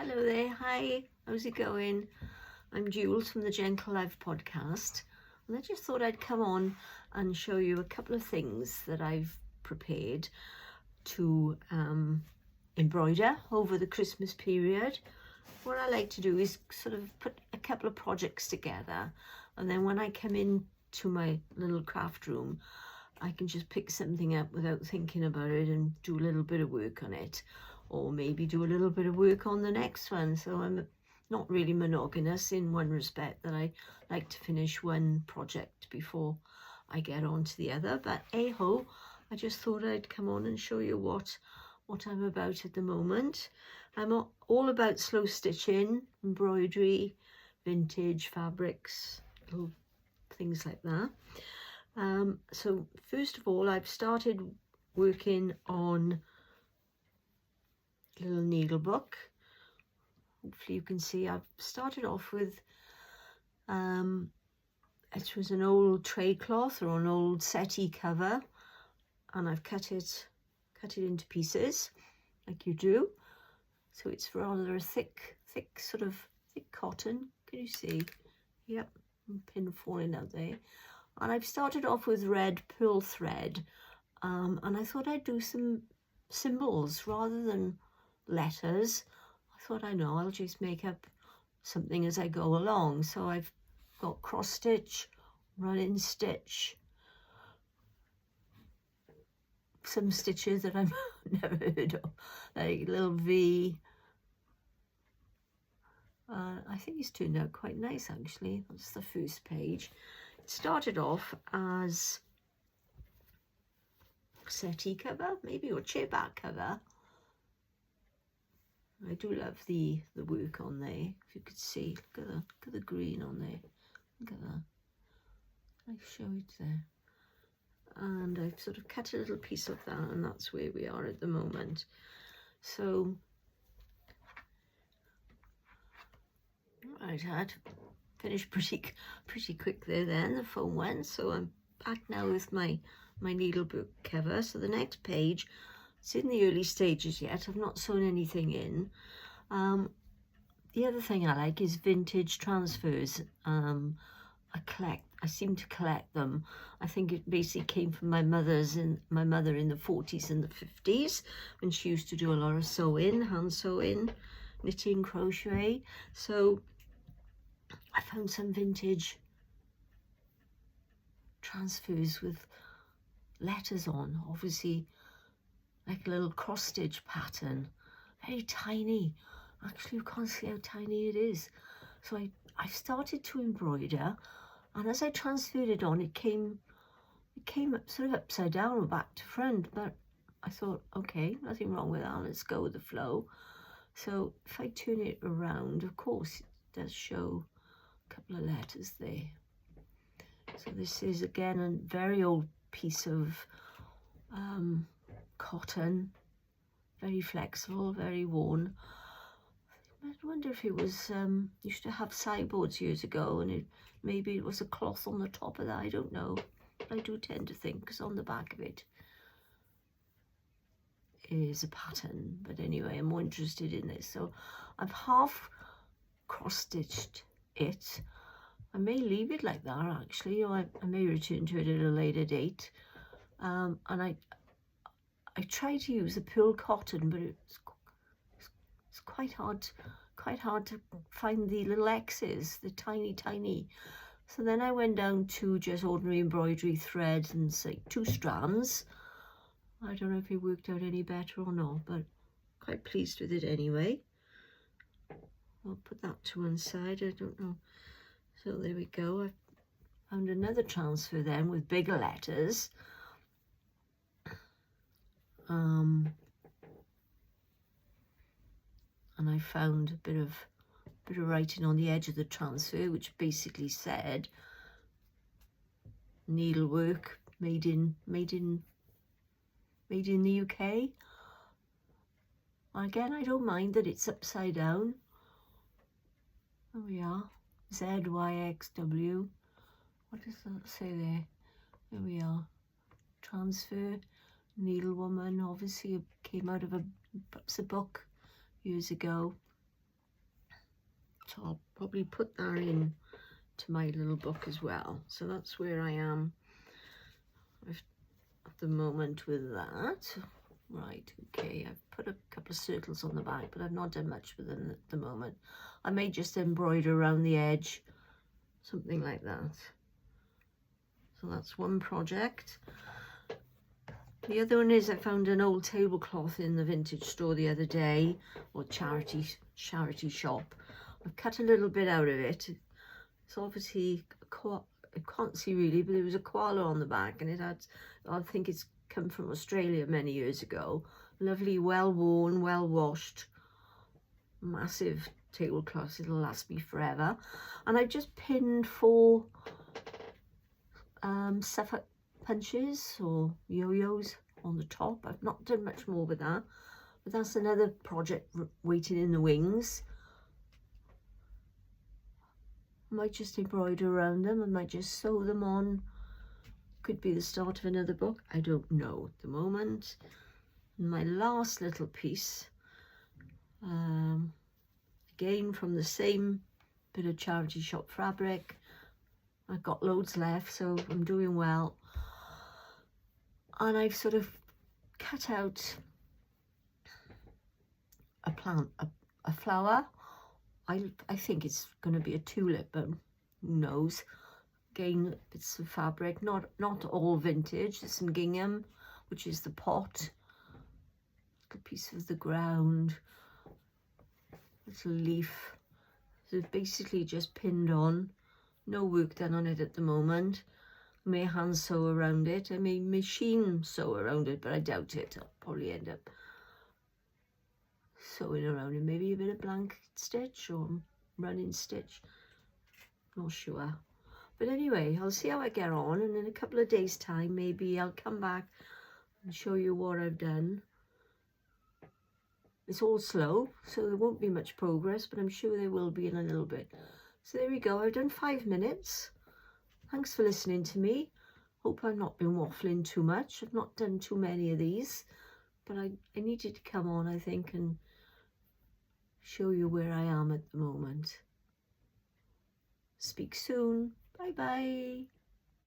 Hello there, hi, how's it going? I'm Jules from the Gentle Life podcast, and I just thought I'd come on and show you a couple of things that I've prepared to embroider over the Christmas period. What I like to do is sort of put a couple of projects together, and then when I come in to my little craft room, I can just pick something up without thinking about it and do a little bit of work on it, or maybe do a little bit of work on the next one. So I'm not really monogamous in one respect, that I like to finish one project before I get on to the other. But hey-ho, I just thought I'd come on and show you what I'm about at the moment. I'm all about slow stitching, embroidery, vintage fabrics, little things like that. So first of all, I've started working on a little needle book. Hopefully you can see I've started off with it was an old tray cloth or an old settee cover, and I've cut it into pieces like you do. So it's rather a thick cotton. Can you see? Yep, pin falling out there. And I've started off with red pearl thread, and I thought I'd do some symbols rather than letters. I thought, I'll just make up something as I go along. So I've got cross stitch, run-in stitch, some stitches that I've never heard of, like little V. I think it's turned out quite nice actually. That's the first page. It started off as a settee cover, maybe, or chair back cover. I do love the work on there. If you could see, look at the green on there. Look at that. I show it there. And I've sort of cut a little piece of that, and that's where we are at the moment. So right, I had finished pretty quick there then, the phone went. So I'm back now with my needle book cover. So the next page, it's in the early stages yet. I've not sewn anything in. The other thing I like is vintage transfers. I seem to collect them. I think it basically came from my mother in the 40s and the 50s, when she used to do a lot of sewing, hand sewing, knitting, crochet. So I found some vintage transfers with letters on, obviously like a little cross stitch pattern, very tiny. Actually, you can't see how tiny it is. So I started to embroider, and as I transferred it on, it came sort of upside down or back to front. But I thought, okay, nothing wrong with that, let's go with the flow. So if I turn it around, of course it does show a couple of letters there. So this is again a very old piece of cotton, very flexible, very worn. I wonder if it was used to have sideboards years ago, and maybe it was a cloth on the top of that. I don't know, but I do tend to think, because on the back of it is a pattern. But anyway, I'm more interested in this. So I've half cross stitched it. I may leave it like that actually, or I may return to it at a later date. And I try to use a pearl cotton, but it's quite hard to find the little X's, the tiny. So then I went down to just ordinary embroidery thread and say 2 strands. I don't know if it worked out any better or not, but quite pleased with it anyway. I'll put that to one side, I don't know. So there we go. I found another transfer then with bigger letters. And I found a bit of writing on the edge of the transfer, which basically said needlework made in the UK. Again, I don't mind that it's upside down. There we are, ZYXW. What does that say there? There we are. Transfer, needlewoman. Obviously, it came out of perhaps a book years ago. So I'll probably put that in to my little book as well. So that's where I am at the moment with that. Right, okay, I've put a couple of circles on the back, but I've not done much with them at the moment. I may just embroider around the edge, something like that. So that's one project. The other one is I found an old tablecloth in the vintage store the other day, or charity shop. I've cut a little bit out of it. It's obviously, I can't see really, but there was a koala on the back, and it had, I think it's come from Australia many years ago. Lovely, well worn, well washed, massive tablecloth. It'll last me forever. And I just pinned 4 Suffolk punches or yo-yos on the top. I've not done much more with that, but that's another project waiting in the wings. I might just embroider around them. I might just sew them on. Could be the start of another book. I don't know at the moment. And my last little piece, again from the same bit of charity shop fabric. I've got loads left, so I'm doing well. And I've sort of cut out a plant, a flower. I think it's going to be a tulip, but who knows. Again, bits of fabric, not all vintage. There's some gingham, which is the pot. A piece of the ground, little leaf. So basically just pinned on. No work done on it at the moment. I may hand sew around it. I may machine sew around it, but I doubt it. I'll probably end up sewing around it. Maybe a bit of blank stitch or running stitch. Not sure. But anyway, I'll see how I get on, and in a couple of days' time, maybe I'll come back and show you what I've done. It's all slow, so there won't be much progress, but I'm sure there will be in a little bit. So there we go. I've done 5 minutes. Thanks for listening to me. Hope I've not been waffling too much. I've not done too many of these, but I needed to come on, I think, and show you where I am at the moment. Speak soon. Bye-bye.